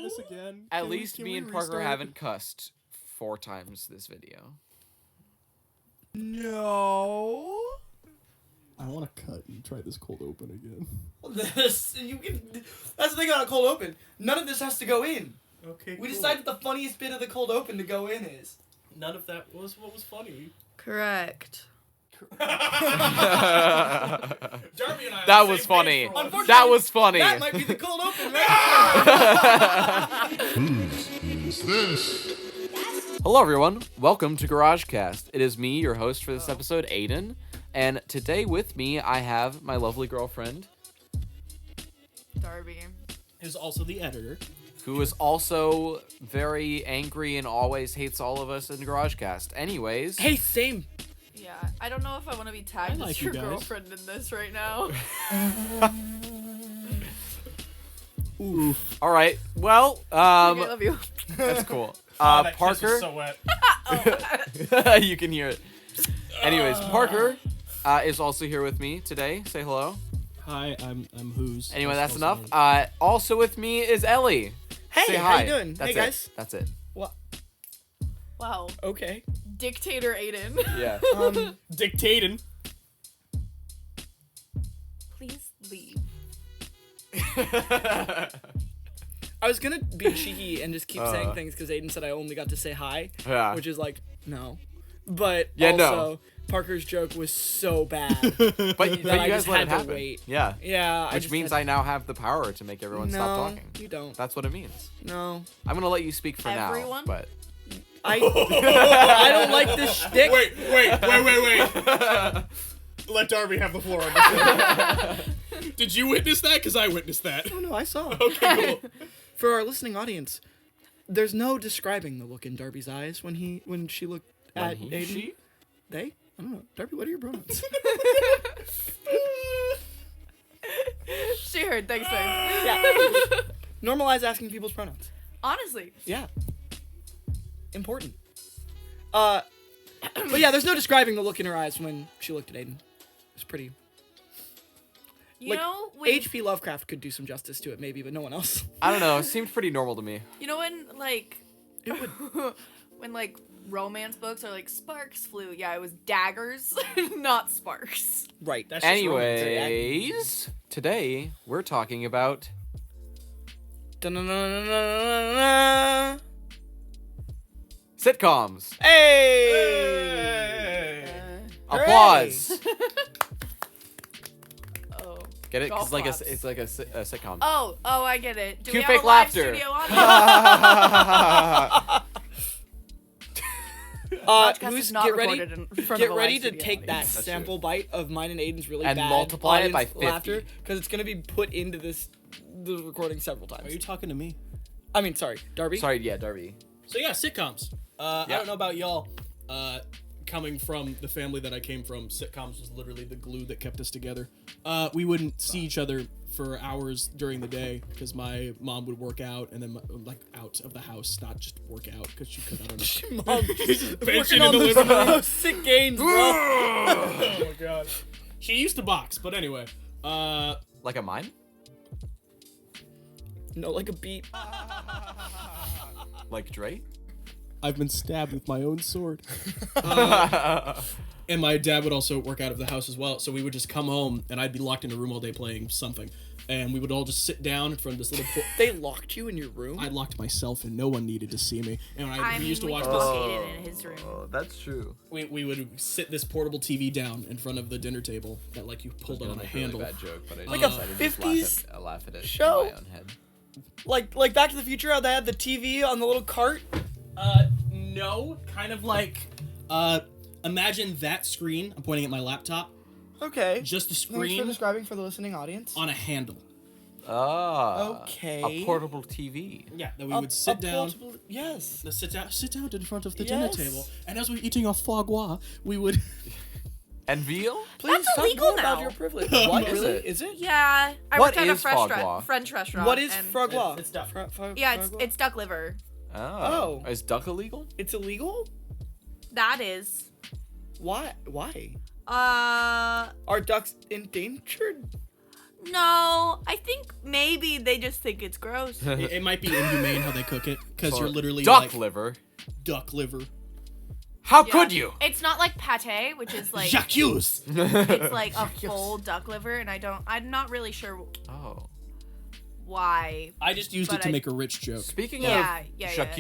this again? At least me and Parker haven't cussed 4 times this video. No. I want to cut and try this cold open again. That's the thing on a cold open. None of this has to go in. Okay. We decided the funniest bit of the cold open to go in is. None of that was what was funny. Correct. Darby and I. That was funny. That was funny. That might be the cold open, right? Who's this? Hello, everyone. Welcome to Garagecast. It is me, your host for this episode, Aiden. And today with me, I have my lovely girlfriend, Darby. Who's also the editor. who is also very angry and always hates all of us in Garagecast. Anyways. Hey, same. Yeah, I don't know if I want to be tagged like as you your guys. girlfriend in this right now. Ooh. All right. Well, I love you. that's cool. That Parker. kiss was so wet. You can hear it. Anyways, Parker is also here with me today. Say hello. Hi, I'm Who's. Anyway, that's enough. Also with me is Ellie. Hey, Say how hi. you doing? That's Hey, it. guys. That's it. What? Wow. Okay. Dictator Aiden. Yeah. Dictating. Please leave. I was gonna be cheeky and just keep saying things because Aiden said I only got to say hi, Yeah. which is like, no. But Yeah, no. also, Parker's joke was so bad. But you I guys just let had it to happen. wait. Yeah. Yeah. Which means I now have the power to make everyone stop talking. You don't. That's what it means. No. I'm gonna let you speak for Everyone? now. But I don't like this shtick. Wait. Let Darby have the floor on this. Did you witness that? Because I witnessed that. Oh, no, I saw. Okay, cool. For our listening audience, there's no describing the look in Darby's eyes when she looked at he, Aiden. she? They? I don't know. Darby, what are your pronouns? She heard. Thanks, babe. Yeah. Normalize asking people's pronouns. Honestly. Yeah. Important. But yeah, there's no describing the look in her eyes when she looked at Aiden. It's pretty. You Like, know when H.P. Lovecraft could do some justice to it, maybe, but no one else. I don't know. It seemed pretty normal to me. you know when when like romance books are like sparks flew. Yeah, it was daggers, not sparks. Right. That's just wrong. Anyways, today we're talking about Dun-dun-dun-dun-dun-dun-dun. sitcoms. Hey! Applause. Oh. Get it? 'Cause Golf it's like a sitcom. Oh, I get it. Do Cue we have fake a live laughter. studio audience? Who's not get ready? recorded in front Get of a ready live to studio take that audience. That's sample bite of mine and Aiden's really And bad multiply it by audience 50. laughter because it's gonna be put into the recording several times. Are you talking to me? I mean, sorry, Darby. Sorry, yeah, Darby. So yeah, sitcoms. I don't know about y'all. Coming from the family that I came from, sitcoms was literally the glue that kept us together. We wouldn't see each other for hours during the day because my mom would work out and then like out of the house, not just work out because she could. I don't know. Mom, Benching working on in the those living room. sick gains, bro. Oh my god. She used to box, but anyway. Like a mime? No, like a beat. Like Dre? I've been stabbed with my own sword. And my dad would also work out of the house as well, so we would just come home and I'd be locked in a room all day playing something, and we would all just sit down in front of this little. They locked you in your room. I locked myself, and no one needed to see me. And we used to watch we this. located in his room. That's true. We would sit this portable TV down in front of the dinner table that like you pulled it on a handle. Bad joke, but I Like a decided to just 50s laugh at it show? in my own head. Like Back to the Future, how they had the TV on the little cart. No, kind of like imagine that screen. I'm pointing at my laptop. Okay. Just a Thanks for screen describing for the listening audience. on a handle. Okay. A portable TV. Yeah, that we would sit down. Yes. Sit down in front of the Yes. dinner table, and as we're eating our foie gras, we would. And veal? Please That's talk illegal more now. about your privilege. What What is really? it? Is it? Yeah, I What worked at a is foie gras? French restaurant. What is and- frog law? It's duck. Yeah, it's duck liver. Oh. Is duck illegal? It's illegal? That is. Why? Why? Uh, Are ducks endangered? No, I think maybe they just think it's gross. It might be inhumane how they cook it, because you're literally duck like liver. duck liver. How Yeah. could you? It's not like pate, which is like J'accuse. it's like a full duck liver, and I'm not really sure Oh. I why. just used But it to I- make a rich joke. Speaking Yeah, of yeah, Jacques,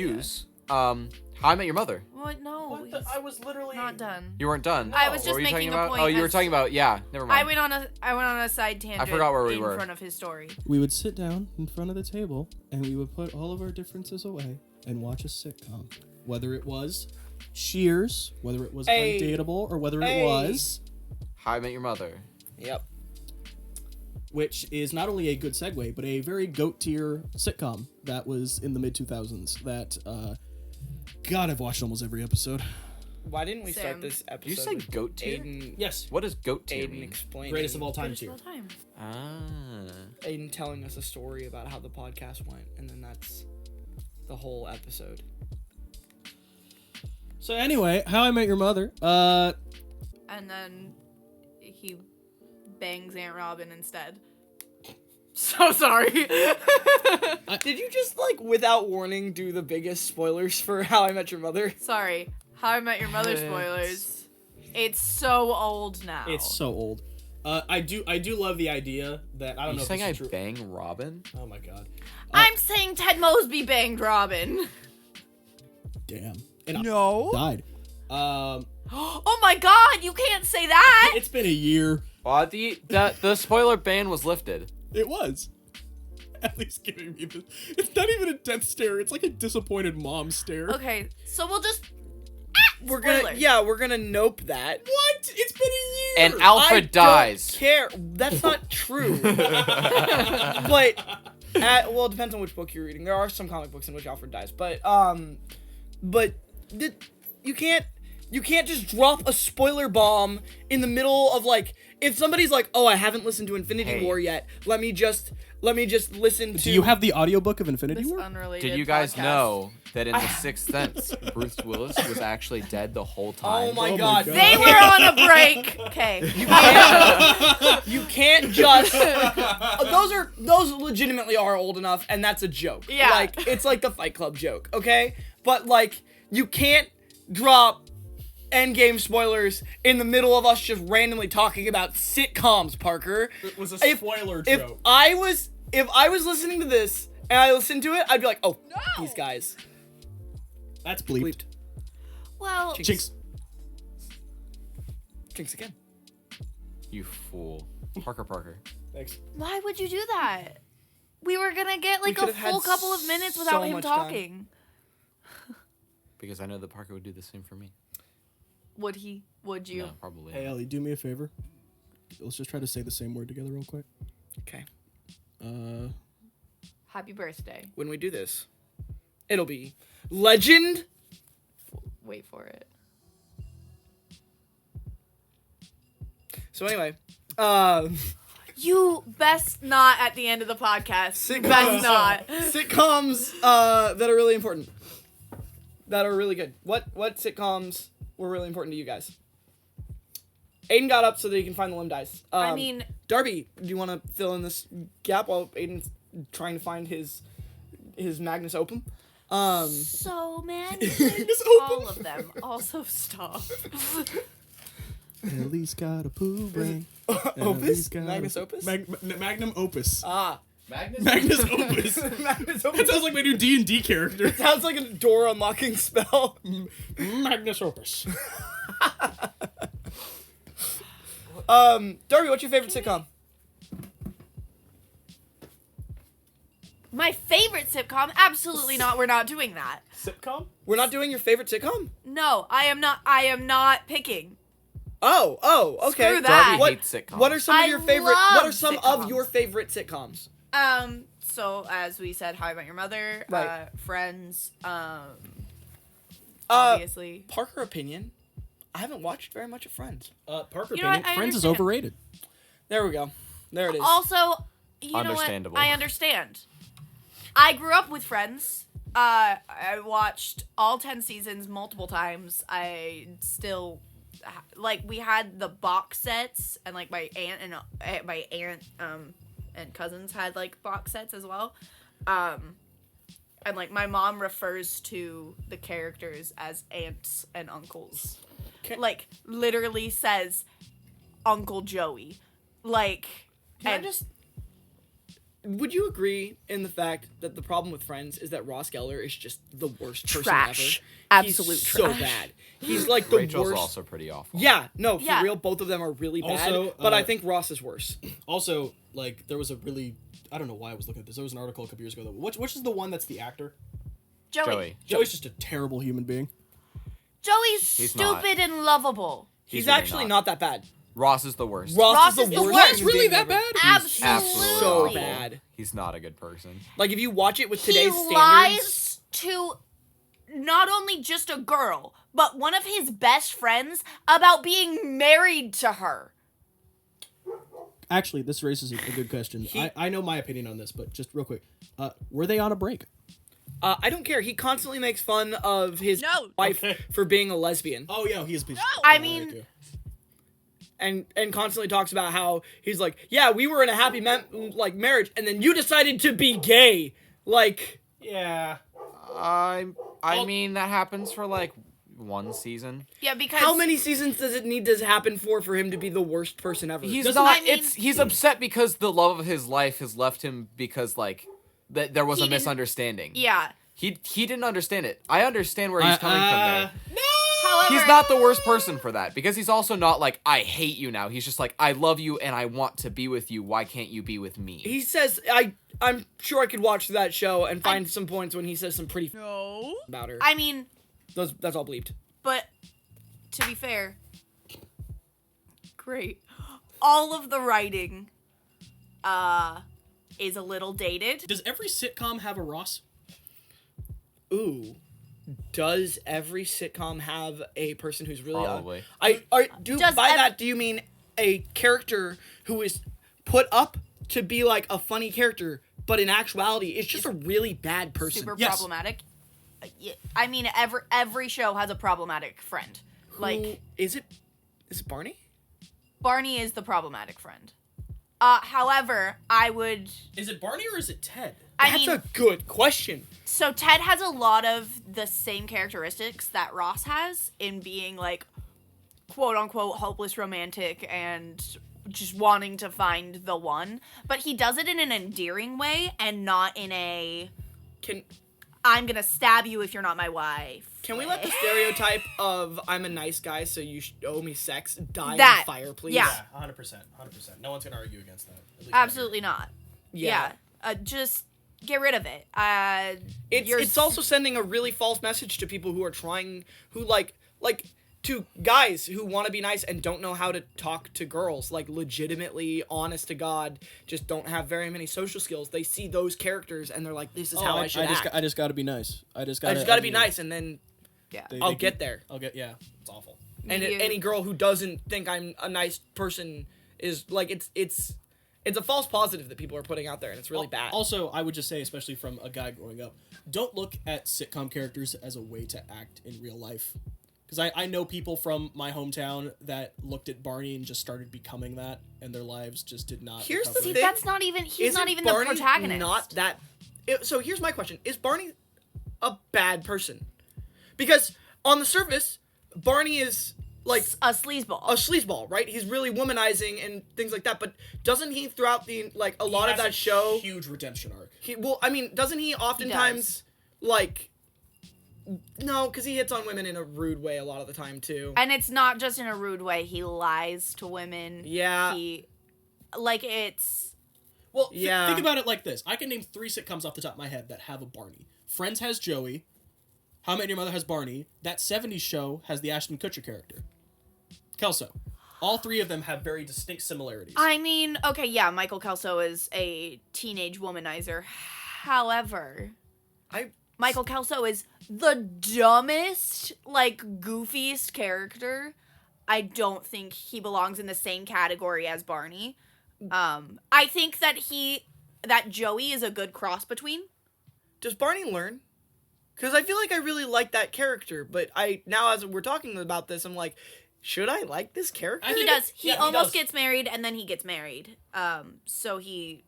How I Met Your Mother. What? No, he's I was literally not done. You weren't done. I was What just were you making talking a about? point Oh, you were as- talking about never mind. I went on a side tangent. forgot where we in were. front of his story. We would sit down in front of the table and we would put all of our differences away and watch a sitcom. Whether it was Cheers, whether it was Hey. Undateable, or whether Hey. it was, How I Met Your Mother. Yep. which is not only a good segue, but a very GOAT tier sitcom that was in the mid 2000s that, God, I've watched almost every episode. Why didn't we start Sam. this episode? Did you say with goat tier? Aiden, Yes. What does goat tier Aiden mean? explaining. Greatest of all time Greatest tier. of all time. Ah. Aiden telling us a story about how the podcast went, and then that's the whole episode. So anyway, How I Met Your Mother. And then he bangs Aunt Robin instead. So sorry. Did you just, like, without warning, do the biggest spoilers for How I Met Your Mother? Sorry. How I Met Your Mother spoilers. It's so old now. It's so old. I do love the idea that I don't You know if saying this I is true. bang Robin? Oh my god. I'm saying Ted Mosby banged Robin. Damn. And No. died. Oh my god, you can't say that. It's been a year. Well, the spoiler ban was lifted. It was. At least giving me this. It's not even a death stare. It's like a disappointed mom stare. Okay, so we'll just We're Spoiler. gonna nope that. What? It's been a year. And Alfred dies. Don't care. That's not true. But well, it depends on which book you're reading. There are some comic books in which Alfred dies, but you can't just drop a spoiler bomb in the middle of, like, if somebody's like, "Oh, I haven't listened to Infinity Hey. War yet. Let me just listen to." Do you have the audiobook of Infinity this War? unrelated. Did you guys podcast. know that in The Sixth Sense, Bruce Willis was actually dead the whole time? Oh my Oh my god. God. They were on a break. Okay. You can't just those legitimately are old enough, and that's a joke. Yeah. Like, it's like the Fight Club joke, okay? But, like, you can't drop endgame spoilers in the middle of us just randomly talking about sitcoms, Parker. It was a If- spoiler If joke. I was listening to this and I listened to it, I'd be like, "Oh, these guys That's bleeped. bleeped." Well, Jinx. Jinx again. You fool. Parker. Thanks. why would you do that? We were gonna get like a could've had full couple of minutes so without him much time. talking. Because I know that Parker would do the same for me. Would he? Would you? No, probably. Hey, not. Ellie, do me a favor. Let's just try to say the same word together real quick. Okay. Happy birthday. When we do this, it'll be legend. Wait for it. So anyway, You best not at the end of the podcast. You best not. sitcoms that are really important. That are really good. What sitcoms were really important to you guys? Aiden got up so that he can find the limb dice. I mean, Darby, do you want to fill in this gap while Aiden's trying to find his Magnus Opum? so man, Magnus all of them. Also, stop. Ellie's got a poo brain. Opus? Ellie's got Magnus a- Opus? Magnum Opus. Magnus? Magnus Opus. Magnus That Opus sounds like my new D&D character. sounds like a door unlocking spell. Magnus Opus. Darby, what's your favorite sitcom? My favorite sitcom? Absolutely not. We're not doing that. Sitcom? We're not doing your favorite sitcom? No, I am not. I am not picking. Oh, okay. Screw that. Darby hates sitcoms. What are some I of your favorite? What love are some sitcoms. of your favorite sitcoms? So as we said, How I Met Your Mother, Right. Friends, Uh, obviously. Parker opinion. I haven't watched very much of Friends. Parker You know what? opinion. I Friends is understand. overrated. There we go. There it is. Also, you know what? Understandable. I understand. I grew up with Friends. I watched all 10 seasons multiple times. I still like we had the box sets, and like my aunt and cousins had like box sets as well. And like my mom refers to the characters as aunts and uncles. Like literally says Uncle Joey. Like would you agree in the fact that the problem with Friends is that Ross Geller is just the worst person Trash. ever? Absolute He's trash. so bad. He's like the Rachel's worst. also pretty awful. Yeah, no, for Yeah. real, both of them are really bad. Also, but I think Ross is worse. Also, like, there was a really... I don't know why I was looking at this. There was an article a couple years ago. Which is the one that's the actor? Joey. Joey's just a terrible human being. Joey's He's stupid and lovable. He's really actually not that bad. Ross is the worst. Ross is the the worst. worst. It's really that bad? Absolutely. So bad. He's not a good person. Like, if you watch it with He today's standards... lies to not only just a girl, but one of his best friends about being married to her. Actually, this raises a good question. I know my opinion on this, but just real quick. Were they on a break? I don't care. He constantly makes fun of his No. wife for being a lesbian. Oh, yeah, he is... I mean- And constantly talks about how he's like, yeah, we were in a happy marriage, and then you decided to be gay. Like... Yeah. I mean, that happens for like one season. Yeah, because How many seasons does it need to happen for him to be the worst person ever? He's Doesn't- not. I mean- He's upset because the love of his life has left him because like there was He a didn't- misunderstanding. Yeah. He didn't understand it. I understand where he's coming from there. However, He's not the worst person for that because he's also not like I hate you now. He's just like I love you and I want to be with you. Why can't you be with me? He says, I'm sure I could watch that show and find some points when he says some pretty about her. I mean, That's all bleeped. but to be fair, great. All of the writing is a little dated. Does every sitcom have a Ross? Ooh. Does every sitcom have a person who's really Probably. Does do you mean a character who is put up to be like a funny character, but in actuality is just a really bad person? Super Yes. problematic. I mean, every show has a problematic friend. Like Is it Barney? Barney is the problematic friend. However, I would. Is it Barney or is it Ted? That's a good question. So Ted has a lot of the same characteristics that Ross has in being like quote unquote hopeless romantic and just wanting to find the one, but he does it in an endearing way and not in a I'm gonna stab you if you're not my wife. Can we let the stereotype of I'm a nice guy, so you owe me sex die in That- the fire, please? yeah. 100%. No one's gonna argue against that. At least Absolutely not. Yeah. Just get rid of it. It's also sending a really false message to people who are trying, to guys who want to be nice and don't know how to talk to girls, like legitimately, honest to God, just don't have very many social skills. They see those characters and they're like, this is how I should act. I just gotta be nice. I just I gotta just gotta be nice, and then yeah. I'll get there. It's awful. And any girl who doesn't think I'm a nice person is like, it's a false positive that people are putting out there, and it's really bad. Also, I would just say, especially from a guy growing up, don't look at sitcom characters as a way to act in real life. Because I know people from my hometown that looked at Barney and just started becoming that, and their lives just did not. Here's the recover. See, thing. that's not even. He's Isn't not even Barney the protagonist. Not that. So here's my question: is Barney a bad person? Because on the surface, Barney is like a sleazeball. a sleazeball, right? He's really womanizing and things like that. But doesn't he throughout the a lot of has that a show? huge redemption arc. Doesn't he oftentimes like? No, because he hits on women in a rude way a lot of the time too. And it's not just in a rude way. He lies to women. Yeah. It's. Well, Yeah. think about it like this. I can name 3 sitcoms off the top of my head that have a Barney. Friends has Joey. How I Met Your Mother has Barney. That 70s show has the Ashton Kutcher character. Kelso. All 3 of them have very distinct similarities. I mean, okay, yeah, Michael Kelso is a teenage womanizer. However, Michael Kelso is the dumbest, goofiest character. I don't think he belongs in the same category as Barney. I think that Joey is a good cross between. Does Barney learn? Because I feel like I really like that character, but now as we're talking about this, I'm like, should I like this character? He does. He almost does. gets married, and then he gets married. So he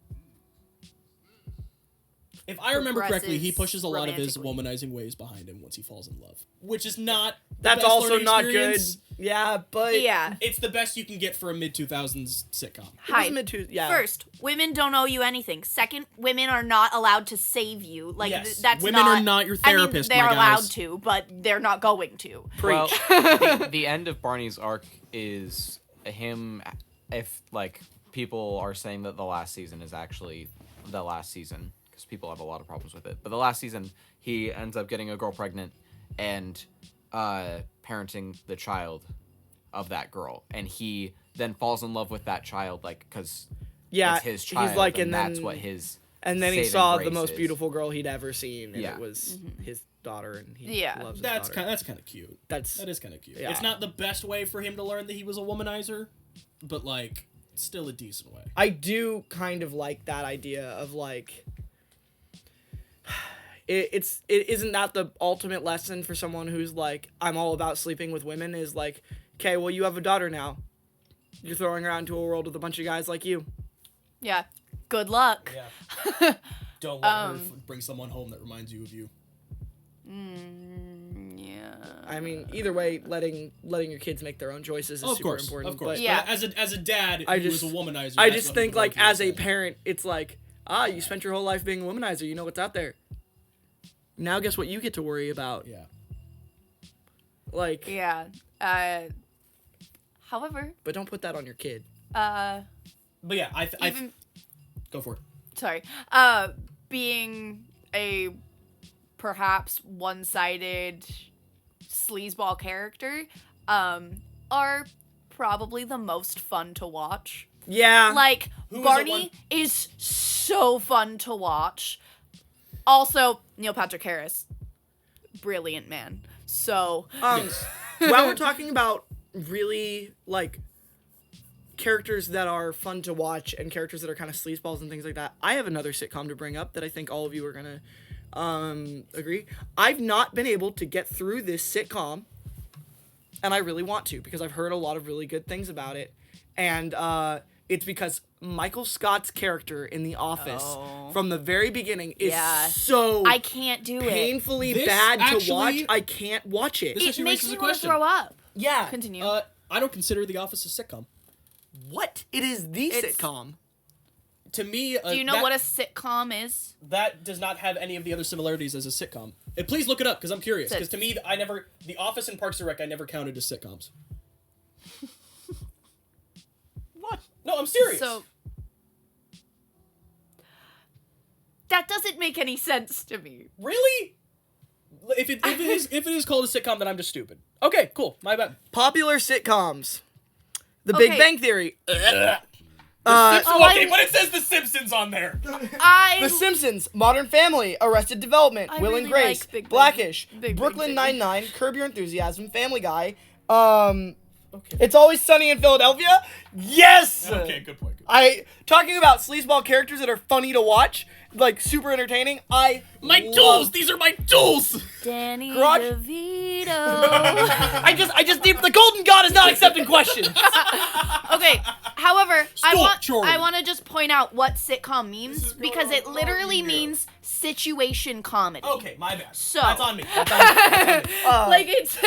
If I remember correctly, he progresses pushes a lot of his romantically. womanizing ways behind him once he falls in love, which is not. That's the best also learning not good. experience. Yeah, but Yeah. It's the best you can get for a mid-2000s sitcom. Hi. Yeah. First, women don't owe you anything. Second, women are not allowed to save you. Like Yes. that's Women are not your therapist, I mean, my they're guys. allowed to, but they're not going to. Well, the end of Barney's arc is him. If like people are saying that the last season is actually the last season because people have a lot of problems with it, but the last season he ends up getting a girl pregnant and parenting the child of that girl, and he then falls in love with that child, like because it's his child, he's like, and then, that's what his. And then he saving saw the grace most is. beautiful girl he'd ever seen, and Yeah. it was his daughter, and he loves his That's daughter. kind of cute. That is kind of cute. Yeah. It's not the best way for him to learn that he was a womanizer, but like still a decent way. I do kind of like that idea of like it isn't that the ultimate lesson for someone who's like, I'm all about sleeping with women, is like, okay, well, you have a daughter now. You're throwing her out into a world with a bunch of guys like you. Yeah. Good luck. Yeah. Don't let her bring someone home that reminds you of you. Yeah. I mean, either way, letting your kids make their own choices is super important. Of course. But Yeah. But as a dad who was a womanizer, I that's just what think he would like love you as to a say. parent, it's like, you spent your whole life being a womanizer. You know what's out there. Now guess what you get to worry about? Yeah. Like, Yeah. However, but don't put that on your kid. But yeah, I even go for it. sorry, being a perhaps one-sided sleazeball character, are probably the most fun to watch. Yeah. Like, Who is Barney is so fun to watch. Also, Neil Patrick Harris, brilliant man. So, While we're talking about really like characters that are fun to watch and characters that are kind of sleazeballs and things like that, I have another sitcom to bring up that I think all of you are gonna agree. I've not been able to get through this sitcom, and I really want to because I've heard a lot of really good things about it, and it's because Michael Scott's character in The Office from the very beginning is so I can't do it. painfully This bad to actually- watch. I can't watch it. This It actually makes raises me a want to question. throw up. Yeah. Continue. I don't consider The Office a sitcom. What? It is the It's- sitcom. To me, Do you know what a sitcom is? that does not have any of the other similarities as a sitcom. Please look it up because I'm curious. Because to me, The Office and Parks and Rec I never counted as sitcoms. What? No, I'm serious. So that doesn't make any sense to me. Really? If it is called a sitcom, then I'm just stupid. Okay, cool. My bad. Popular sitcoms. The Big Okay. Bang Theory. okay, I- but it says The Simpsons on there. The Simpsons, Modern Family, Arrested Development, I Will really and Grace, like Big Bang- Blackish, Big Bang Brooklyn Theory. Nine-Nine, Curb Your Enthusiasm, Family Guy, It's Always Sunny in Philadelphia. Yes! Okay, good point. Talking about sleazeball characters that are funny to watch, like super entertaining, My tools! These are my tools! Danny Garage- DeVito. I just need, the Golden God is not accepting questions. Okay. However, Sculpture. I want to just point out what sitcom means because it literally means situation comedy. Okay, my bad. So- That's on me. That's on me. Like it's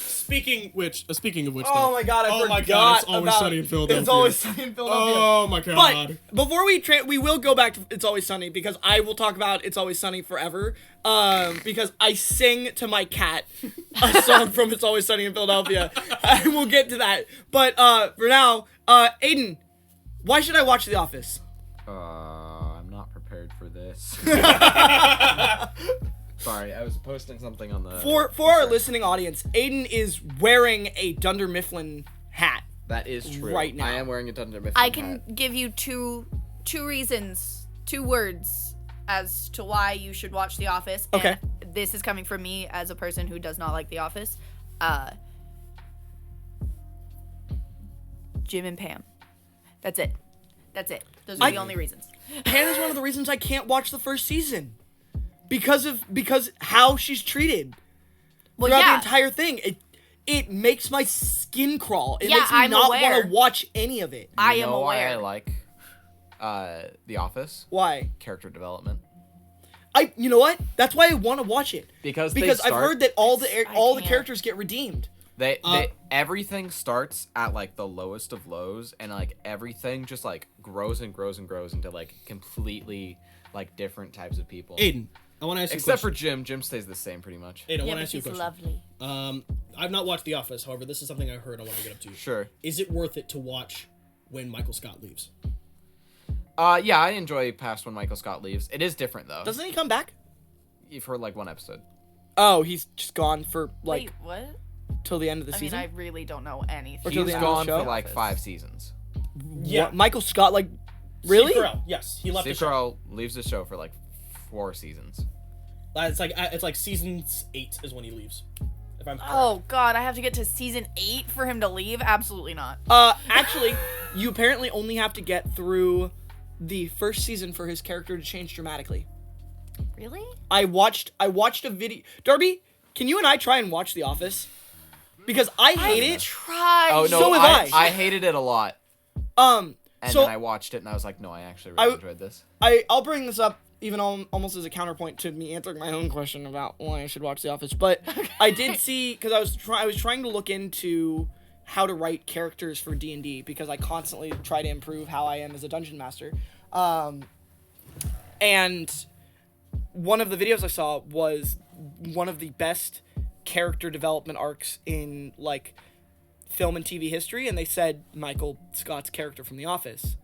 Speaking of which, Oh my god, I Oh my forgot God, It's Always about Sunny in Philadelphia. It's Always Sunny in Philadelphia. Oh my god. But before we will go back to It's Always Sunny because I will talk about It's Always Sunny forever. Because I sing to my cat a song from It's Always Sunny in Philadelphia. I will get to that. But for now, Aiden, why should I watch The Office? I'm not prepared for this. Sorry, I was posting something on the. For our listening audience, Aiden is wearing a Dunder Mifflin hat. That is true. right now. I am wearing a Dunder Mifflin I can hat. give you two reasons, 2 words as to why you should watch The Office. And Okay. this is coming from me as a person who does not like The Office. Jim and Pam. That's it. Those are the only reasons. Pam is one of the reasons I can't watch the first season. Because how she's treated. Well, Throughout yeah. the entire thing. It makes my skin crawl. It Yeah, makes me I'm not aware. want to watch any of it. I You am know aware. why I like The Office? Why? Character development. You know what? That's why I want to watch it. Because I've heard that all the characters get redeemed. They everything starts at like the lowest of lows, and like everything just like grows and grows and grows into like completely like different types of people. Aiden, I want to ask you a Except question. for Jim. Jim stays the same pretty much. Aiden, I Yeah, want to but ask you a he's question. lovely. I've not watched The Office, however, this is something I heard I want to get up to you. Sure. Is it worth it to watch when Michael Scott leaves? Yeah, I enjoy past when Michael Scott leaves. It is different though. Doesn't he come back? You've heard like one episode. Oh, he's just gone for like Wait, what? till the end of the I mean, season. I really don't know anything. Or till He's the end of the gone show? for like 5 seasons. Yeah. What? Michael Scott, like, really? Steve Carell, yes, he left the Steve show. Carell leaves the show for like 4 seasons. It's like season 8 is when he leaves. If I'm correct. Oh God, I have to get to season 8 for him to leave? Absolutely not. Actually, you apparently only have to get through the first season for his character to change dramatically. Really? I watched a video. Darby, can you and I try and watch The Office? Because I hate it. Try. Oh no, So have I. I hated it a lot. And So then I watched it and I was like, no, I actually really enjoyed this. I'll bring this up even almost as a counterpoint to me answering my own question about why I should watch The Office. But I did see, because I was trying to look into how to write characters for D&D, because I constantly try to improve how I am as a dungeon master. And one of the videos I saw was one of the best character development arcs in like film and TV history, and they said Michael Scott's character from The Office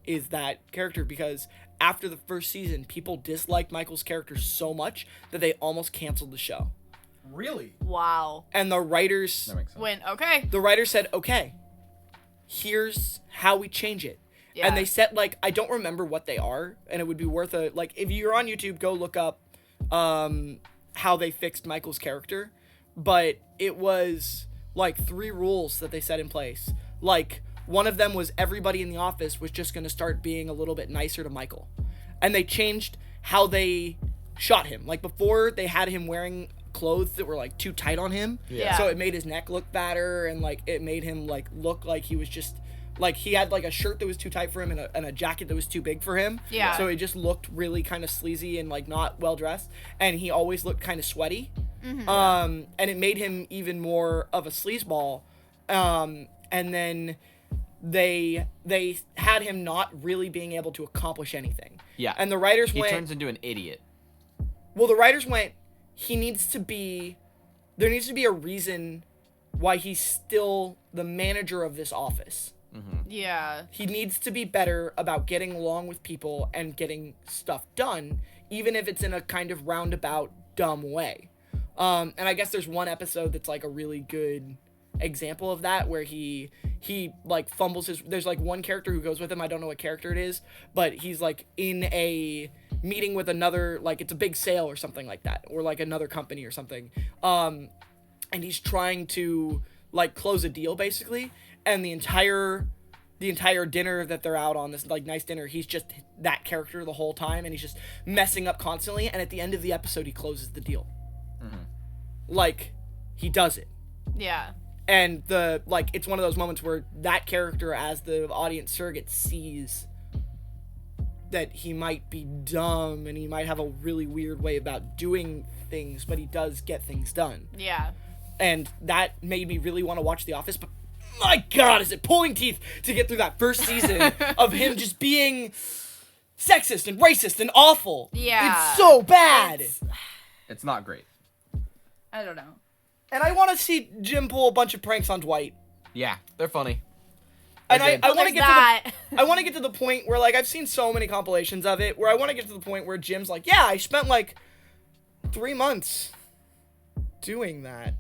is that character, because after the first season, people disliked Michael's character so much that they almost canceled the show. Really? Wow. And the writers That makes sense. Okay. the writers said, okay, here's how we change it. Yeah. And they set, like, I don't remember what they are, and it would be worth a, like, if you're on YouTube, go look up how they fixed Michael's character. But it was, like, 3 rules that they set in place. Like, one of them was everybody in the office was just going to start being a little bit nicer to Michael. And they changed how they shot him. Like, before, they had him wearing clothes that were, like, too tight on him. Yeah. So it made his neck look fatter, and, like, it made him, like, look like he was just... Like, he had, like, a shirt that was too tight for him and a jacket that was too big for him. Yeah. So it just looked really kind of sleazy and, like, not well-dressed. And he always looked kind of sweaty. Mm-hmm. And it made him even more of a sleazeball. And then they had him not really being able to accomplish anything. Yeah. And the writers He went... turns into an idiot. Well, the writers went, there needs to be a reason why he's still the manager of this office. Yeah. He needs to be better about getting along with people and getting stuff done, even if it's in a kind of roundabout, dumb way. And I guess there's one episode that's like a really good example of that, where he like fumbles there's like one character who goes with him, I don't know what character it is, but he's like in a meeting with another, like it's a big sale or something like that, or like another company or something. And he's trying to like close a deal basically, and the entire dinner that they're out on, this like nice dinner, he's just that character the whole time, and he's just messing up constantly, and at the end of the episode he closes the deal. Like, he does it. Yeah. And it's one of those moments where that character, as the audience surrogate, sees that he might be dumb and he might have a really weird way about doing things, but he does get things done. Yeah. And that made me really want to watch The Office, but my God, is it pulling teeth to get through that first season of him just being sexist and racist and awful. Yeah. It's so bad. It's not great. I don't know. And I want to see Jim pull a bunch of pranks on Dwight. Yeah, they're funny. And I Well, want to there's get that. to the I want to get to the point where, like, I've seen so many compilations of it where I want to get to the point where Jim's like, yeah, I spent like 3 months doing that.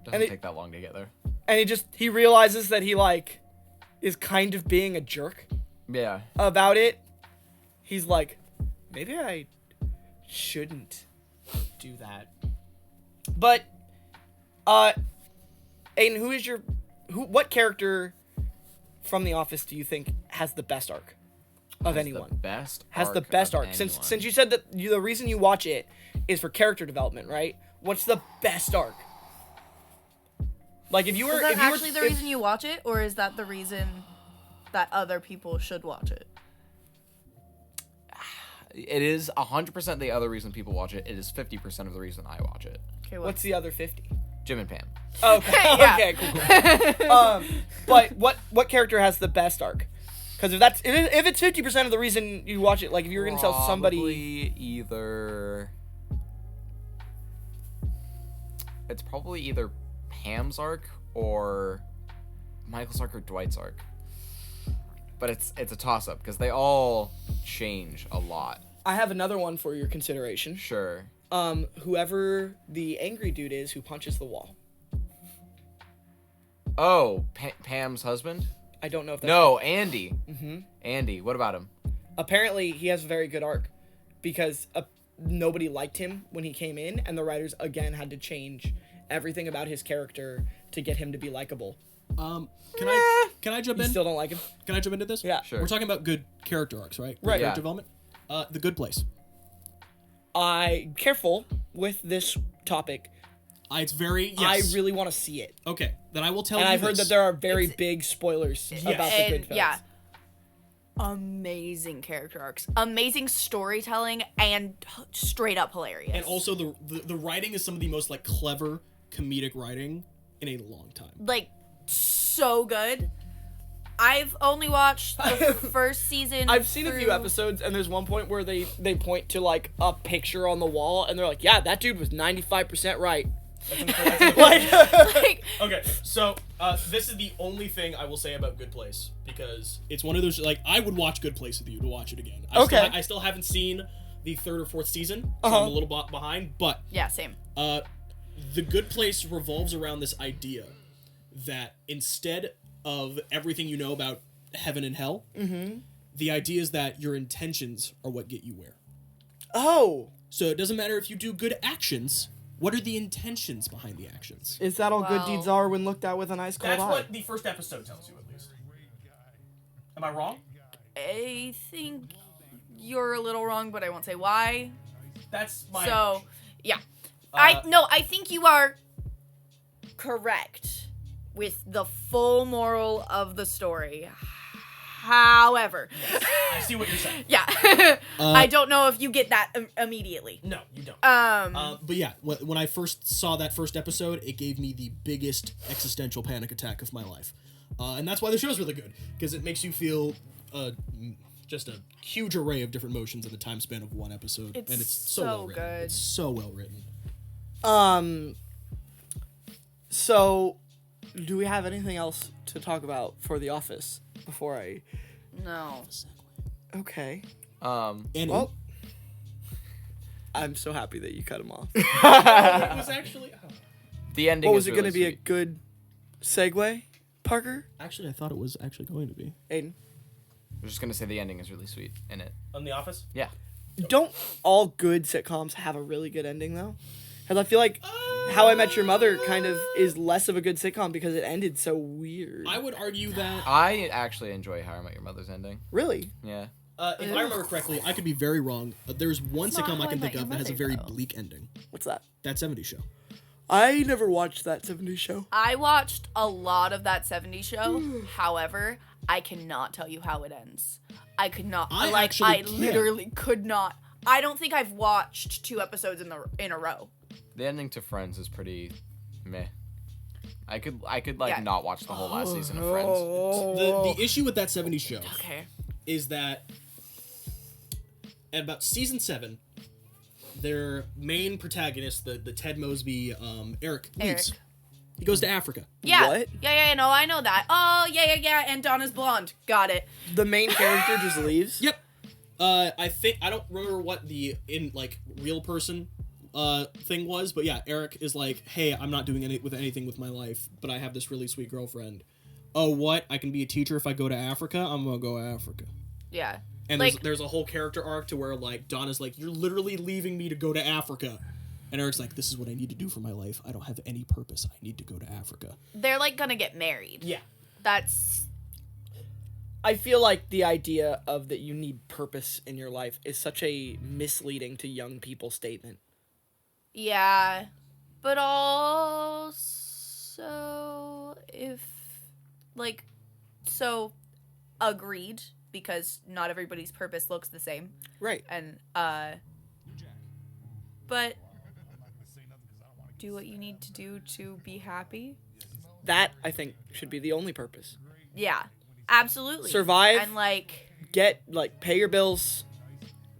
Doesn't take that long to get there. And he realizes that he like is kind of being a jerk Yeah. about it. He's like, maybe I shouldn't do that. But Aiden, what character from The Office do you think has the best arc of anyone? The best Has the arc best of arc. anyone. Since you said that the reason you watch it is for character development, right? What's the best arc? Like, if you were... Is that if you were- actually the if- reason you watch it, or is that the reason that other people should watch it? It is 100% the other reason people watch it. It is 50% of the reason I watch it. Okay, What's the other 50? Jim and Pam. Okay. Yeah. Okay. Cool. But what character has the best arc? Because if it's 50% of the reason you watch it, like if you're gonna tell somebody, it's probably either Pam's arc or Michael's arc or Dwight's arc. But it's a toss up because they all change a lot. I have another one for your consideration. Sure. Whoever the angry dude is who punches the wall. Oh, Pam's husband? I don't know if that's No, Andy. Mm-hmm. Andy, what about him? Apparently, he has a very good arc because nobody liked him when he came in, and the writers again had to change everything about his character to get him to be likable. Can I jump You in? still don't like him? Can I jump into this? Yeah. Sure. We're talking about good character arcs, right? Good Right. Character Yeah. development. The Good Place. Careful with this topic. It's very yes. I really want to see it. Okay, then I will tell And you I've heard this. that there are very big spoilers about the good place. Yeah. Amazing character arcs, amazing storytelling, and straight up hilarious. And also the writing is some of the most like clever comedic writing in a long time. like so good. I've only watched the first season. I've seen a few through- episodes, and there's one point where they point to like a picture on the wall, and they're like, "Yeah, that dude was 95% right." like, Okay, so this is the only thing I will say about Good Place because it's one of those like I would watch Good Place with you to watch it again. I still haven't seen the 3rd or 4th season, so I'm a little behind. But yeah, same. The Good Place revolves around this idea that instead of everything you know about heaven and hell, the idea is that your intentions are what get you where. Oh, So it doesn't matter if you do good actions. What are the intentions behind the actions? is that all good Well- deeds are when looked at with an ice cold eye? the first episode tells you, at least. Am I wrong? I think you're a little wrong, but I won't say why. That's my. So, yeah. Uh, I think you are correct with the full moral of the story. However, I see what you're saying. yeah. I don't know if you get that immediately. No, you don't. But yeah, when I first saw that first episode, it gave me the biggest existential panic attack of my life. And that's why the show's really good, because it makes you feel just a huge array of different emotions in the time span of one episode. It's and it's so so well written. good. It's so well written. So, do we have anything else to talk about for The Office before I... No. Okay. And Well, I'm so happy that you cut him off. it was actually... The ending What was is it really going to be a sweet. good segue, Parker? Actually, I thought it was actually going to be. Aiden? I was just going to say the ending is really sweet in it. On The Office? Yeah. Don't all good sitcoms have a really good ending, though? Because I feel like How I Met Your Mother kind of is less of a good sitcom because it ended so weird. I would argue that... I actually enjoy How I Met Your Mother's ending. Really? Yeah. if I remember correctly, I could be very wrong. There's one It's not sitcom How I I can Met think of Your that has a Mother, very though. bleak ending. What's that? That 70s show. I never watched that 70s show. I watched a lot of that 70s show. However, I cannot tell you how it ends. I could not. I actually I can. literally could not. I don't think I've watched 2 episodes in a row. The ending to Friends is pretty meh. I could Yeah. not watch the whole last season of Friends. The issue with that 70s show Okay. is that at about season 7, their main protagonist, the Ted Mosby, Eric, leaves. He goes to Africa. Yeah. What? Yeah, no, I know that. Oh, yeah, and Donna's blonde. Got it. The main character just leaves? Yep. I don't remember what the real person thing was, but yeah, Eric is like, hey, I'm not doing anything with my life, but I have this really sweet girlfriend. Oh, what? I can be a teacher if I go to Africa? I'm gonna go to Africa. Yeah. And Like- there's a whole character arc to where Donna's like, you're literally leaving me to go to Africa. And Eric's like, this is what I need to do for my life. I don't have any purpose. I need to go to Africa. They're gonna get married. Yeah. That's I feel like the idea of that you need purpose in your life is such a misleading to young people statement. yeah. But also if so agreed. because not everybody's purpose looks the same. Right. And but do what you need to do to be happy. That, I think, should be the only purpose. Yeah, absolutely. Survive. And like Pay your bills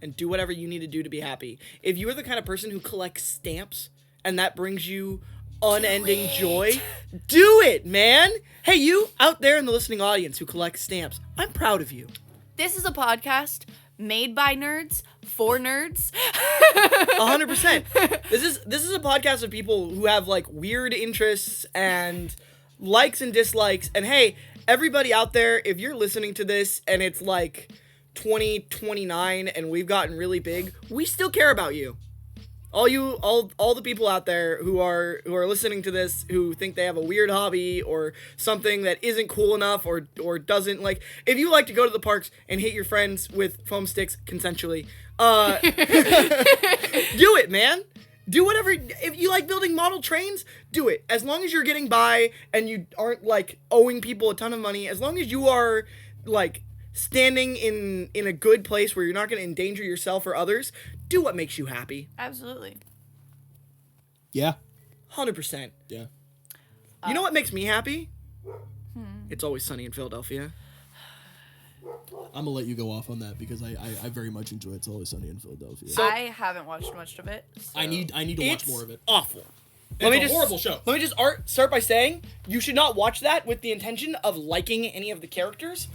and do whatever you need to do to be happy. If you're the kind of person who collects stamps and that brings you unending joy, do it, man. Hey, you out there in the listening audience who collects stamps, I'm proud of you. this is a podcast made by nerds for nerds. 100%. This is a podcast of people who have like weird interests and likes and dislikes. And hey, everybody out there, if you're listening to this and it's like 2029 and we've gotten really big, we still care about you. All the people out there who are listening to this who think they have a weird hobby or something that isn't cool enough or doesn't like, if you like to go to the parks and hit your friends with foam sticks consensually, do it, man. Do whatever. If you like building model trains, do it. As long as you're getting by and you aren't like owing people a ton of money, as long as you are like standing in a good place where you're not going to endanger yourself or others, do what makes you happy. Absolutely. Yeah. 100%. Yeah. You know what makes me happy? It's Always Sunny in Philadelphia. I'm gonna let you go off on that because I very much enjoy It's Always Sunny in Philadelphia. So- I haven't watched much of it. So. I need to watch more of it. Awful. It's a horrible show. Let me just start by saying you should not watch that with the intention of liking any of the characters.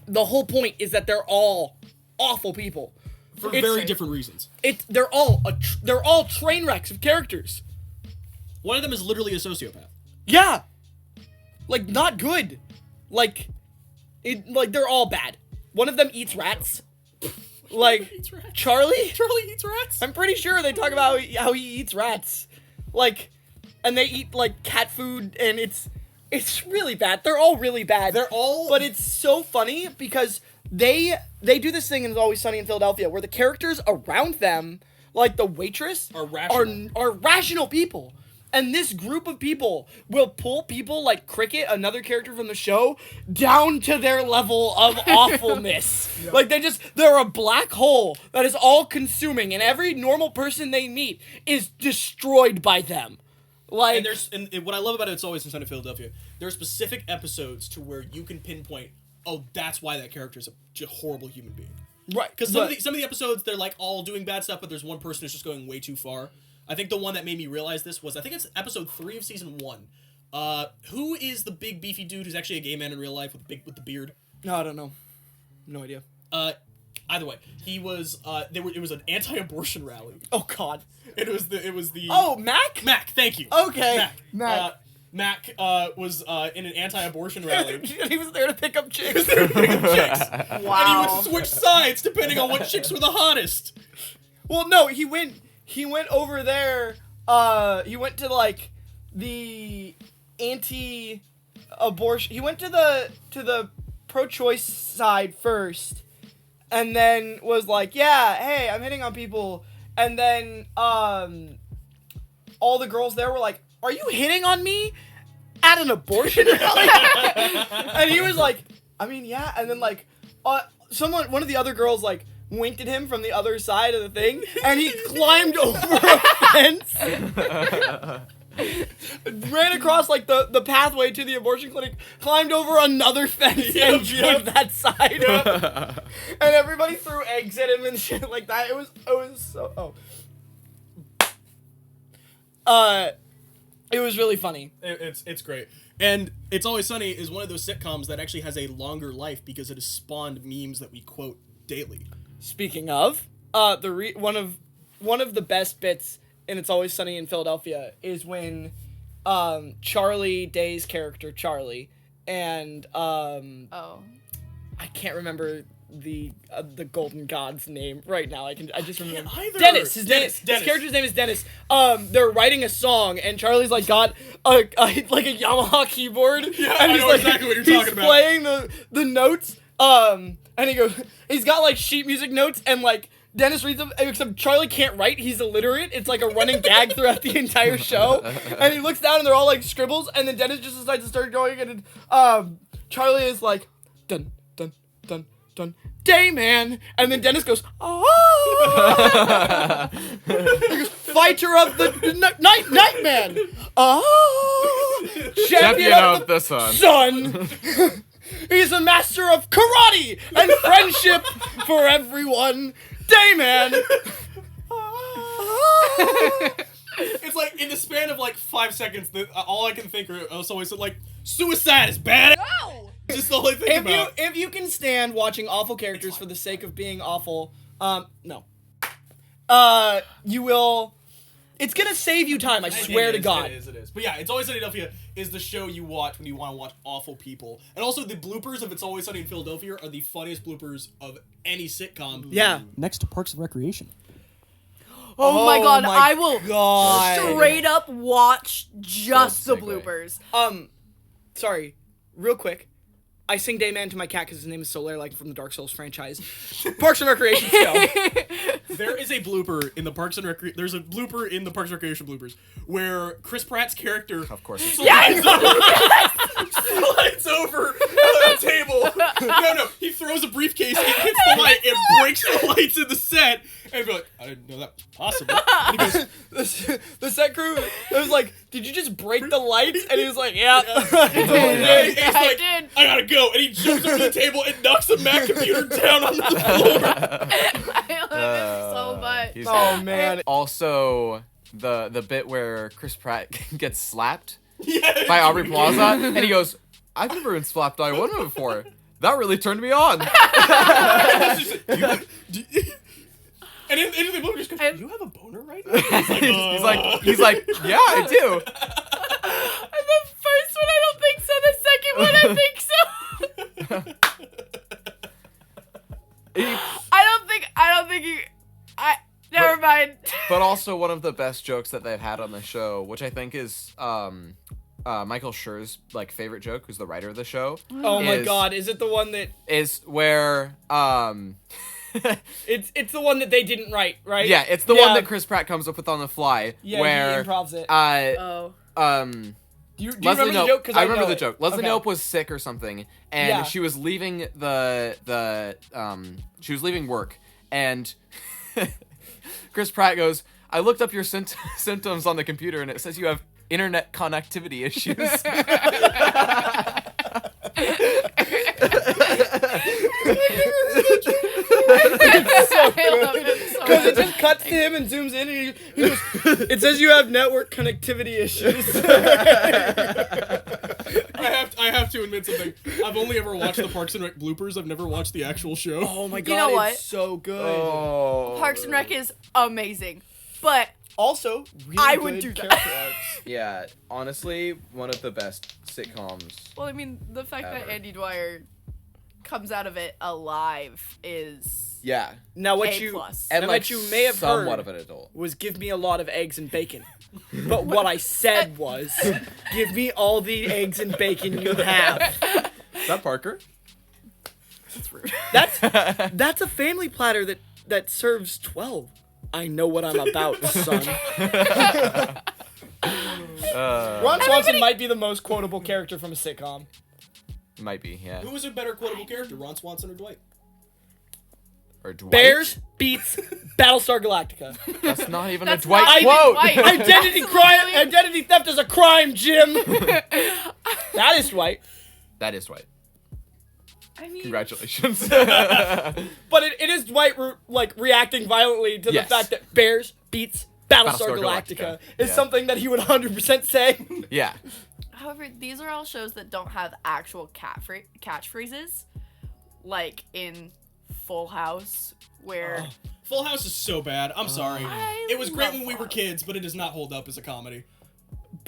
The whole point is that they're all awful people. For very different reasons. They're all train wrecks of characters. One of them is literally a sociopath. Yeah. Like, not good. Like they're all bad. One of them eats rats. Like, Eats rats. Charlie? Charlie eats rats. I'm pretty sure they talk about how he eats rats. Like, and they eat, like, cat food, and it's really bad. They're all really bad. But it's so funny because they do this thing in It's Always Sunny in Philadelphia where the characters around them, like the waitress, Are rational. are rational people. And this group of people will pull people like Cricket, another character from the show, down to their level of awfulness. Yeah. Like they're a black hole that is all consuming, and every normal person they meet is destroyed by them. Like, And what I love about It's Always Sunny in Philadelphia, there are specific episodes to where you can pinpoint, oh, that's why that character is a horrible human being. right? Because some of the episodes, they're like all doing bad stuff, but there's one person who's just going way too far. I think the one that made me realize this was, I think it's episode 3 of season 1. Who is the big beefy dude who's actually a gay man in real life with the beard? No, I don't know. No idea. Either way, he was. It was an anti-abortion rally. Oh God. It was the. Oh, Mac. Mac, thank you. Okay. Mac. Mac was in an anti-abortion rally. He was there to pick up chicks. Wow. Wow. And he would switch sides depending on what chicks were the hottest. Well, no, he went over there. He went to like the anti-abortion. He went to the pro-choice side first, and then was like, "Yeah, hey, I'm hitting on people." And then all the girls there were like, "Are you hitting on me at an abortion rally?" And he was like, "I mean, yeah." And then like, one of the other girls like winked at him from the other side of the thing, and he climbed over a fence, ran across like the pathway to the abortion clinic, climbed over another fence and joined that side. And everybody threw eggs at him and shit like that. It was so it was really funny. It's great. And It's Always Sunny is one of those sitcoms that actually has a longer life because it has spawned memes that we quote daily. Speaking of, one of the best bits in It's Always Sunny in Philadelphia is when Charlie Day's character Charlie and I can't remember the Golden God's name right now. I just remember Dennis. His character's name is Dennis. They're writing a song and Charlie's like got like a Yamaha keyboard. Yeah, and I he's know like, exactly what you're talking about. He's playing the notes. And he's got like sheet music notes and like Dennis reads them, except Charlie can't write. He's illiterate. It's like a running gag throughout the entire show. And he looks down and they're all like scribbles, and then Dennis just decides to start going, and Charlie is like, dun, dun, dun, done. Day man, and then Dennis goes, ah. He goes, fighter of the night man, ah. Champion of the sun. He's a master of karate and friendship for everyone. Day man. It's like in the span of like 5 seconds, all I can think are always like suicide is bad. No! Just all I think about. If you can stand watching awful characters for the sake of being awful, no. You will. It's gonna save you time. I swear to God. It is. But yeah, It's Always Sunny in Philadelphia is the show you watch when you want to watch awful people, and also the bloopers of It's Always Sunny in Philadelphia are the funniest bloopers of any sitcom. Yeah. Next to Parks and Recreation. Oh my God, I will God. straight up watch just the Good segue. bloopers. Sorry, real quick. I sing Dayman to my cat because his name is Solaire, like from the Dark Souls franchise. Parks and Recreation show. There is a blooper in the Parks and There's a blooper in the Parks and Recreation bloopers where Chris Pratt's character, Of course. slides over a table. No, he throws a briefcase, it hits the light, and breaks the lights in the set. And be like, I didn't know that was possible. And he goes, The set crew was like, did you just break the lights? And he was like, yeah. and he's I like, did. I gotta go. And he jumps over the table and knocks the Mac computer down onto the floor. I love him so much. He's- Oh, man. Also, the bit where Chris Pratt gets slapped Yeah. by Aubrey Plaza, and he goes, I've never been slapped by a woman before. That really turned me on. And then the movie just goes, do you have a boner right now? He's like, yeah, I do. The first one, I don't think so. The second one, I think so. Never mind. But also one of the best jokes that they've had on the show, which I think is Michael Schur's like favorite joke, who's the writer of the show. Oh my God, is it the one that... Is where It's the one that they didn't write, right? yeah, it's the one that Chris Pratt comes up with on the fly. Yeah, where he improvs it. Oh. Do you Leslie remember the joke? 'Cause I remember know the it. joke. Leslie Okay. Knope was sick or something, and Yeah. she was leaving she was leaving work, and Chris Pratt goes, I looked up your symptoms on the computer, and it says you have internet connectivity issues. I love him so Because it much. just cuts to him and zooms in, and he goes, it says you have network connectivity issues. I have to admit something. I've only ever watched the Parks and Rec bloopers. I've never watched the actual show. Oh my God, You know what? it's so good. Oh. Parks and Rec is amazing, but Also, really I good would do that. character arcs. Yeah, honestly, one of the best sitcoms. well, I mean, the fact that Ever. Andy Dwyer comes out of it alive is Yeah, Now what A you plus. and now like what you may have somewhat heard of an adult. was give me a lot of eggs and bacon. But what I said was, give me all the eggs and bacon you have. Is that Parker? That's rude. That's a family platter that serves 12. I know what I'm about, son. Ron Swanson might be the most quotable character from a sitcom. Might be, yeah. Who was a better quotable character, Ron Swanson or Dwight? Or Dwight. Bears beats Battlestar Galactica. That's not even That's a Dwight not quote. Dwight. Identity theft is a crime, Jim. That is Dwight. That is Dwight. I mean, Congratulations. But it is Dwight reacting violently to Yes. the fact that Bears beats Battlestar Battlestar Galactica Galactica. is Yeah. something that he would 100% say. Yeah. however, these are all shows that don't have actual catchphrases, like in Full House, where Full House is so bad. I'm sorry. I It was great love when we Full were House. kids, but it does not hold up as a comedy.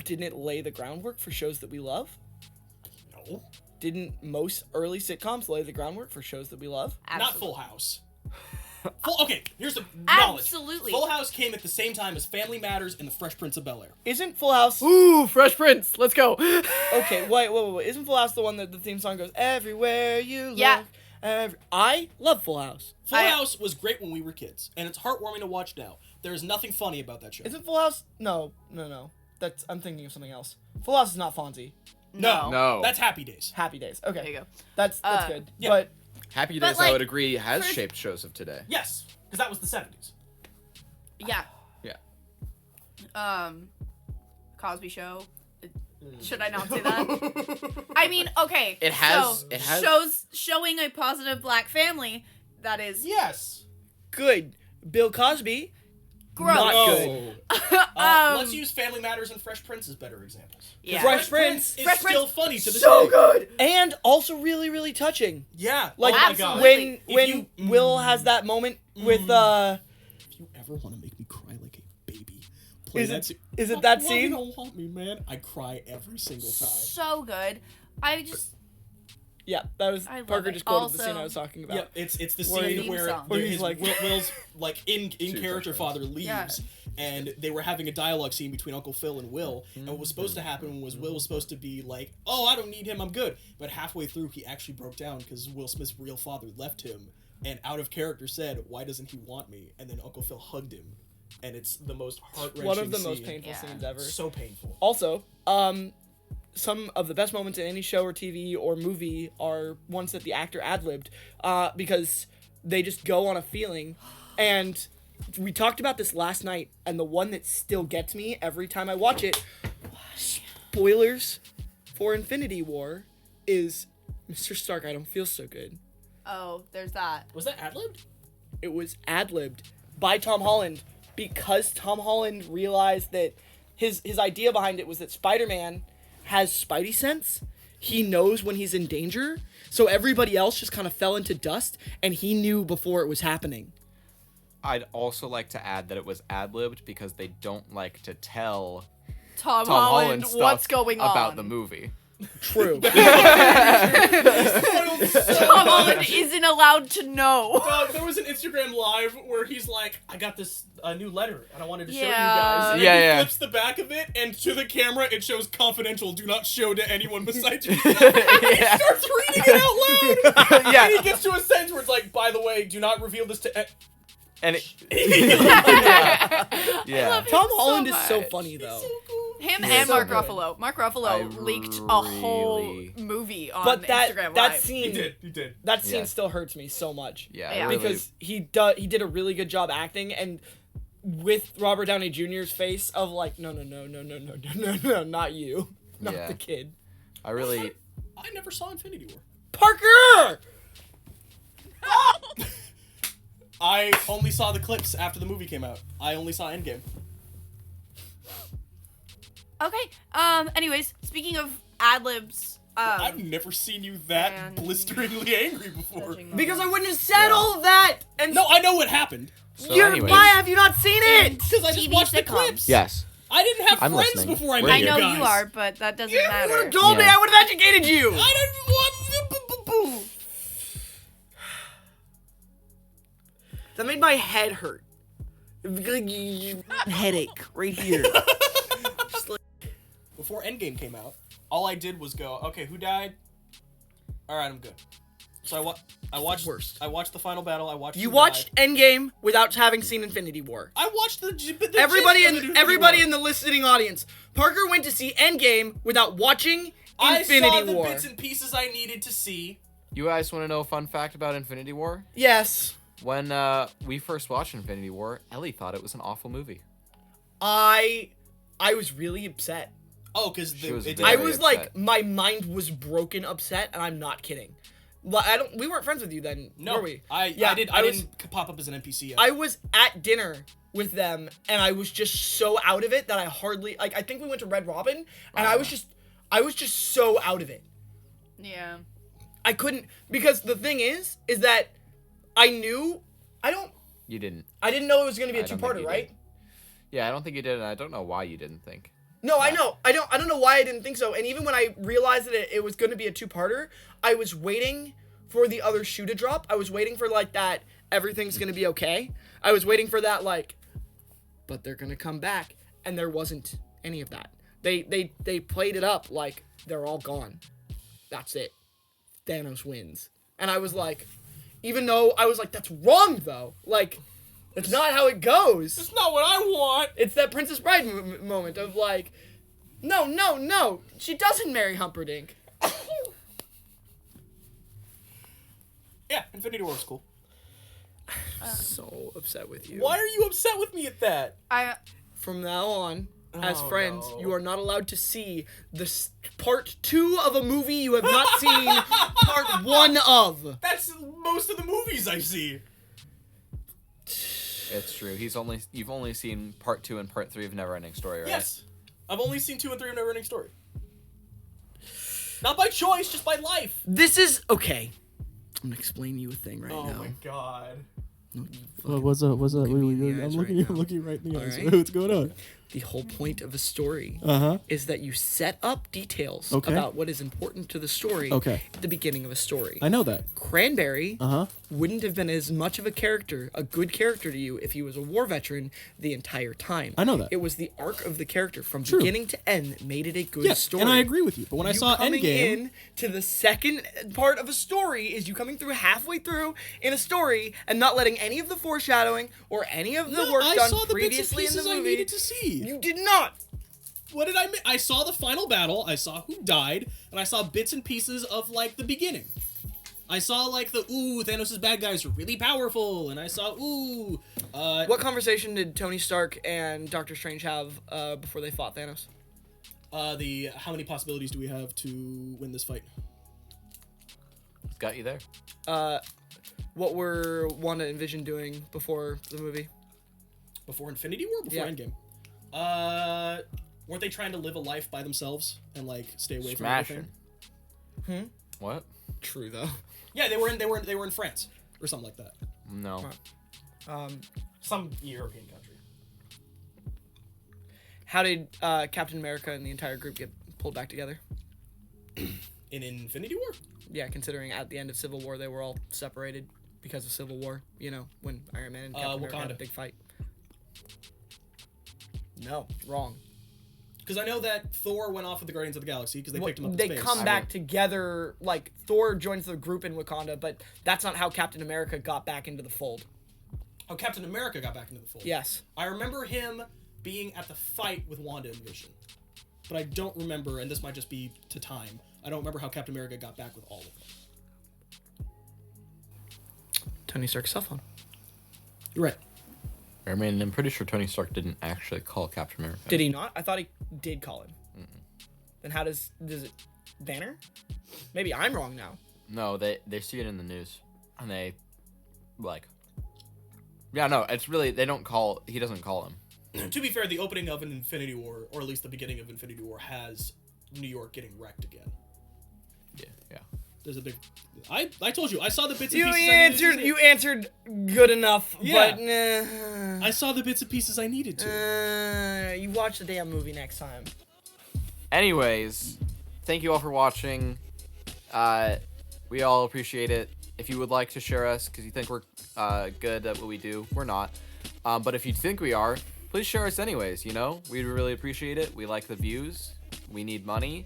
Didn't it lay the groundwork for shows that we love? No. Didn't most early sitcoms lay the groundwork for shows that we love? Not Full House. Okay, here's the knowledge. Absolutely. Full House came at the same time as Family Matters and The Fresh Prince of Bel-Air. Isn't Full House... Ooh, Fresh Prince, let's go. Okay, wait. Isn't Full House the one that the theme song goes, everywhere you look? Yeah. I love Full House. Full House was great when we were kids, and it's heartwarming to watch now. There is nothing funny about that show. Isn't Full House... No. I'm thinking of something else. Full House is not Fonzie. No. No. That's Happy Days. Happy Days. Okay. There you go. That's good. Yeah. But Happy But, Days, like, I would agree, has for- shaped shows of today. Yes, because that was the 70s. Yeah. Yeah. Cosby Show. Should I not say that? I mean, okay. It has shows showing a positive black family that is Yes. Good. Bill Cosby. gross. Not good. Let's use Family Matters and Fresh Prince as better examples. Yeah. Fresh Prince is Fresh still Prince, funny to this So day. good. And also really, really touching. Yeah. Like oh my absolutely. God. when Will has that moment with If you ever want to make me cry like a baby, play Is that it- scene. is it that Why scene? You don't want me, man. I cry every single time. So good. I just yeah, that was I love Parker it. just quoted the Also- scene I was talking about. Yeah, it's the Where scene he- where Where he's his, like- Will's like in character Fresh father leaves, Yeah. and they were having a dialogue scene between Uncle Phil and Will. And what was supposed to happen was Will was supposed to be like, "Oh, I don't need him, I'm good." But halfway through, he actually broke down because Will Smith's real father left him, and out of character said, "Why doesn't he want me?" And then Uncle Phil hugged him, and it's the most heart-wrenching. One of the most scene. painful Yeah. scenes ever. So painful. Also, some of the best moments in any show or TV or movie are ones that the actor ad-libbed, because they just go on a feeling. And we talked about this last night, and the one that still gets me every time I watch it, spoilers for Infinity War, is Mr. Stark, I don't feel so good. oh, there's that. Was that ad-libbed? It was ad-libbed by Tom Holland, because Tom Holland realized that his idea behind it was that Spider-Man has Spidey sense. He knows when he's in danger, so everybody else just kind of fell into dust, and he knew before it was happening. I'd also like to add that it was ad-libbed because they don't like to tell Tom Tom Holland, Holland stuff what's going on? about the movie. True. Tom Holland isn't allowed to know. There was an Instagram live where he's like, "I got this new letter, and I wanted to show you Yeah. guys." And Yeah, then he yeah. flips the back of it, and to the camera, it shows confidential. Do not show to anyone besides yourself. And he starts reading it out loud. Yeah. And he gets to a sentence where it's like, "By the way, do not reveal this to." And it, I yeah. love him Tom so Holland is so much. funny, though. Him He's and so Mark good. Ruffalo. Mark Ruffalo I leaked a whole really- movie on But Instagram that Live. scene, He did. that scene Yeah. still hurts me so much. Yeah, Yeah. really- Because he did a really good job acting, and with Robert Downey Jr.'s face of like, no, not you, not Yeah. the kid. I really, I never saw Infinity War. Parker! I only saw the clips after the movie came out. I only saw Endgame. Okay. Anyways, speaking of ad libs, I've never seen you that and- blisteringly angry before. Because I wouldn't have said all of that. And No, I know what happened. so you're, anyways, why have you not seen it? Because I just TV watched the sitcoms. clips. yes. I didn't have I'm friends listening. before I We're met I you know guys. you are, but that doesn't You would matter. have told me. Yeah. I would have educated you. I didn't want. That made my head hurt. Headache right here. Before Endgame came out, all I did was go, "Okay, who died? All right, I'm good." So I watched. Worst. I watched the final battle. I watched. You who watched died. Endgame without having seen Infinity War. I watched the Everybody gist of in Infinity everybody War. in the listening audience. Parker went to see Endgame without watching I Infinity saw the War. bits and pieces I needed to see. You guys want to know a fun fact about Infinity War? Yes. When we first watched Infinity War, Ellie thought it was an awful movie. I was really upset. Oh, because She was I very was upset. like, my mind was broken upset, and I'm not kidding. Well, we weren't friends with you then, no, were we? I Yeah, didn't pop up as an NPC yet. I was at dinner with them, and I was just so out of it that I hardly like. I think we went to Red Robin, and I was just so out of it. Yeah. I couldn't, because the thing is that I knew You didn't. I didn't know it was gonna be a I don't think two-parter, you right? did. Yeah, I don't think you did, and I don't know why you didn't think. No, I know. I don't know why I didn't think so. And even when I realized that it was going to be a two-parter, I was waiting for the other shoe to drop. I was waiting for like that everything's going to be okay. I was waiting for that like, but they're going to come back, and there wasn't any of that. They played it up like they're all gone. That's it. Thanos wins. And I was like, even though I was like, that's wrong though. Like, that's not how it goes. It's not what I want. It's that Princess Bride moment of like, no, she doesn't marry Humperdinck. Yeah, Infinity War was cool. So upset with you. Why are you upset with me at that? From now on, as friends, no. you are not allowed to see part 2 of a movie you have not seen part 1 of. That's most of the movies I see. It's true. You've only seen part 2 and part 3 of Neverending Story, right? Yes. I've only seen 2 and 3 of Neverending Story. Not by choice, just by life. This is okay. I'm gonna explain to you a thing right now. Oh my god. What's up? Wait, I'm looking right in the eyes. What's going on? The whole point of a story Uh-huh. is that you set up details Okay. about what is important to the story Okay. at the beginning of a story. I know that. Cranberry Uh-huh. wouldn't have been as much of a good character to you if he was a war veteran the entire time. I know that. It was the arc of the character from True. beginning to end that made it a good Yes, story. and I agree with you. But when I saw coming Endgame, in to the second part of a story is you coming through halfway through in a story and not letting any of the foreshadowing or any of the work I done saw the bits and previously in the pieces I movie. needed to see. You did not. What did I miss? I saw the final battle, I saw who died, and I saw bits and pieces of, like, the beginning. I saw, like, Thanos' bad guys are really powerful, and I saw, What conversation did Tony Stark and Doctor Strange have before they fought Thanos? how many possibilities do we have to win this fight? It's got you there. What were Wanda and Vision doing before the movie? Before Infinity War or before Endgame? Weren't they trying to live a life by themselves and, like, stay away from Smashing. everything? What? True though. Yeah, they were in France or something like that. No. Some European country. How did Captain America and the entire group get pulled back together? In Infinity War? Yeah, considering at the end of Civil War they were all separated because of Civil War. You know, when Iron Man and Captain America had a Wakanda. big fight. No, wrong. Because I know that Thor went off with the Guardians of the Galaxy because they picked him up in space. They come back together, like Thor joins the group in Wakanda, but that's not how Captain America got back into the fold. Oh, Captain America got back into the fold. Yes. I remember him being at the fight with Wanda and Vision. But I don't remember, and this might just be to time, I don't remember how Captain America got back with all of them. Tony Stark's cell phone. You're right. I mean, I'm pretty sure Tony Stark didn't actually call Captain America. Did he not? I thought he did call him. Then how does it Banner? Maybe I'm wrong now. No, they see it in the news, and they, like, yeah, no, it's really, he doesn't call him. To be fair, the opening of an Infinity War, or at least the beginning of Infinity War, has New York getting wrecked again. Yeah. There's a big... I told you, I saw the bits and You pieces I needed to see. You answered good enough, Yeah. but I saw the bits and pieces I needed to. you watch the damn movie next time. Anyways, thank you all for watching. We all appreciate it. If you would like to share us, because you think we're good at what we do, we're not. But if you think we are, please share us anyways, you know? We'd really appreciate it. We like the views. We need money.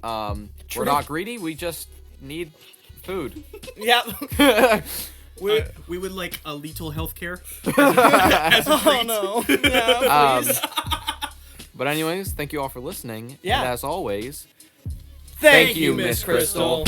We're not greedy. We just need food. Yeah. We would like a lethal healthcare. Oh no. Yeah, please. But anyways, thank you all for listening. Yeah. And as always, Thank you, Miss Crystal.